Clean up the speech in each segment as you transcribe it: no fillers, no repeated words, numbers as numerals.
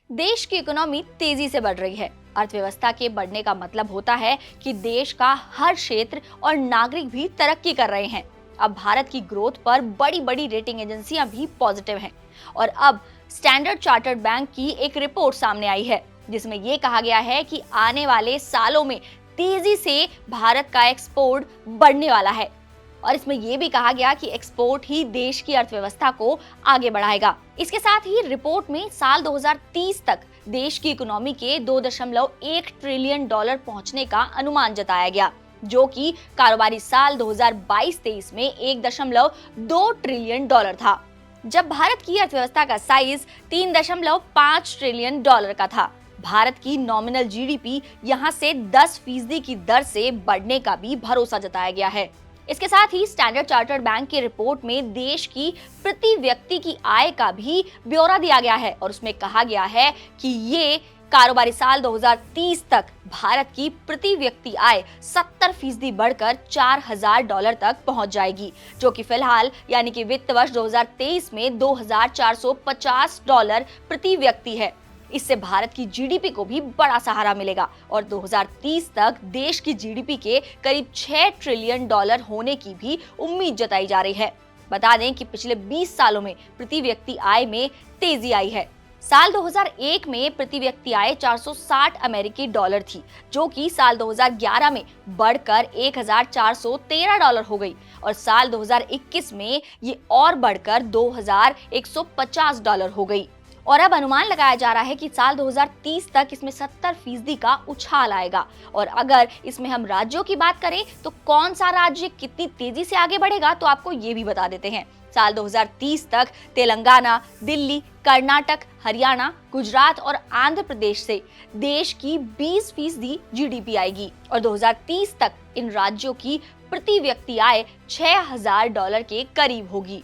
देश की इकोनॉमी तेजी से बढ़ रही है। अर्थव्यवस्था के बढ़ने का मतलब होता है कि देश का हर क्षेत्र और नागरिक भी तरक्की कर रहे हैं। अब भारत की ग्रोथ पर बड़ी बड़ी रेटिंग एजेंसियां भी पॉजिटिव हैं और अब स्टैंडर्ड चार्टर्ड बैंक की एक रिपोर्ट सामने आई है जिसमें यह कहा गया है कि आने वाले सालों में तेजी से भारत का एक्सपोर्ट बढ़ने वाला है और इसमें यह भी कहा गया कि एक्सपोर्ट ही देश की अर्थव्यवस्था को आगे बढ़ाएगा। इसके साथ ही रिपोर्ट में साल 2030 तक देश की इकोनॉमी के 2.1 ट्रिलियन डॉलर पहुंचने का अनुमान जताया गया, जो कि कारोबारी साल 2022-23 में 1.2 ट्रिलियन डॉलर था, जब भारत की अर्थव्यवस्था का साइज 3.5 ट्रिलियन डॉलर का था। भारत की नॉमिनल जीडीपी यहां से 10% की दर से बढ़ने का भी भरोसा जताया गया है। इसके साथ ही स्टैंडर्ड चार्टर्ड बैंक की रिपोर्ट में देश की प्रति व्यक्ति की आय का भी ब्यौरा दिया गया है और उसमें कहा गया है कि ये कारोबारी साल 2030 तक भारत की प्रति व्यक्ति आय 70% बढ़कर $4,000 तक पहुंच जाएगी, जो कि फिलहाल यानी कि वित्त वर्ष 2023 में $2,450 प्रति व्यक्ति है। इससे भारत की जीडीपी को भी बड़ा सहारा मिलेगा और 2030 तक देश की जीडीपी के करीब 6 ट्रिलियन डॉलर होने की भी उम्मीद जताई जा रही है। बता दें कि पिछले 20 सालों में प्रति व्यक्ति आय में तेजी आई है। साल 2001 में प्रति व्यक्ति आय 460 अमेरिकी डॉलर थी, जो कि साल 2011 में बढ़कर $1,413 हो गई और साल 2021 में ये और बढ़कर $2,150 हो गई। और अब अनुमान लगाया जा रहा है कि साल 2030 तक इसमें 70% का उछाल आएगा। और अगर इसमें हम राज्यों की बात करें तो कौन सा राज्य कितनी तेजी से आगे बढ़ेगा, तो आपको ये भी बता देते हैं। साल 2030 तक तेलंगाना, दिल्ली, कर्नाटक, हरियाणा, गुजरात और आंध्र प्रदेश से देश की 20% जीडीपी आएगी और 2030 तक इन राज्यों की प्रति व्यक्ति आय $6,000 के करीब होगी।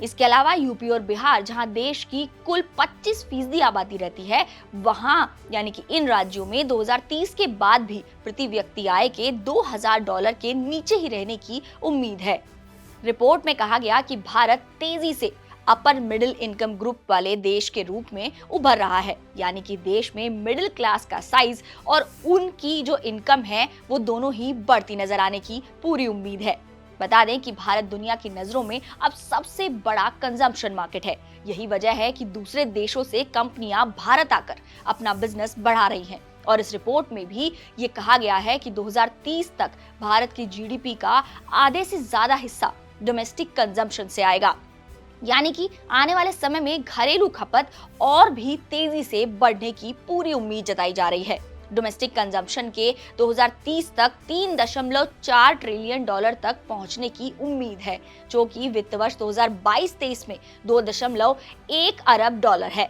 इसके अलावा यूपी और बिहार, जहां देश की कुल 25% आबादी रहती है, वहां यानी कि इन राज्यों में 2030 के बाद भी प्रति व्यक्ति आय के $2,000 के नीचे ही रहने की उम्मीद है। रिपोर्ट में कहा गया कि भारत तेजी से अपर मिडिल इनकम ग्रुप वाले देश के रूप में उभर रहा है, यानी कि देश में मिडिल क्लास का साइज और उनकी जो इनकम है वो दोनों ही बढ़ती नजर आने की पूरी उम्मीद है। बता दें कि भारत दुनिया की नजरों में अब सबसे बड़ा कंजम्पशन मार्केट है। यही वजह है कि दूसरे देशों से कंपनियां भारत आकर अपना बिजनेस बढ़ा रही हैं और इस रिपोर्ट में भी ये कहा गया है कि 2030 तक भारत की जीडीपी का आधे से ज्यादा हिस्सा डोमेस्टिक कंजम्पशन से आएगा, यानी कि आने वाले समय में घरेलू खपत और भी तेजी से बढ़ने की पूरी उम्मीद जताई जा रही है। डोमेस्टिक कंजम्पशन के 2030 तक 3.4 ट्रिलियन डॉलर तक पहुंचने की उम्मीद है, जो कि वित्त वर्ष 2022-23 में 2.1 अरब डॉलर है।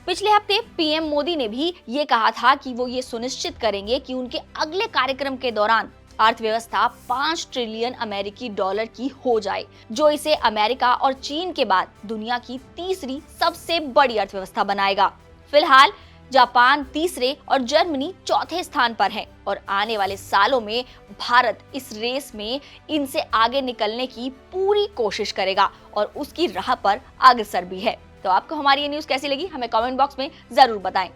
पिछले हफ्ते पीएम मोदी ने भी ये कहा था कि वो ये सुनिश्चित करेंगे कि उनके अगले कार्यक्रम के दौरान अर्थव्यवस्था 5 ट्रिलियन अमेरिकी डॉलर की हो जाए, जो इसे अमेरिका और चीन के बाद दुनिया की तीसरी सबसे बड़ी अर्थव्यवस्था बनाएगा। फिलहाल जापान तीसरे और जर्मनी चौथे स्थान पर है और आने वाले सालों में भारत इस रेस में इनसे आगे निकलने की पूरी कोशिश करेगा और उसकी राह पर अग्रसर भी है। तो आपको हमारी ये न्यूज़ कैसी लगी, हमें कमेंट बॉक्स में जरूर बताएं।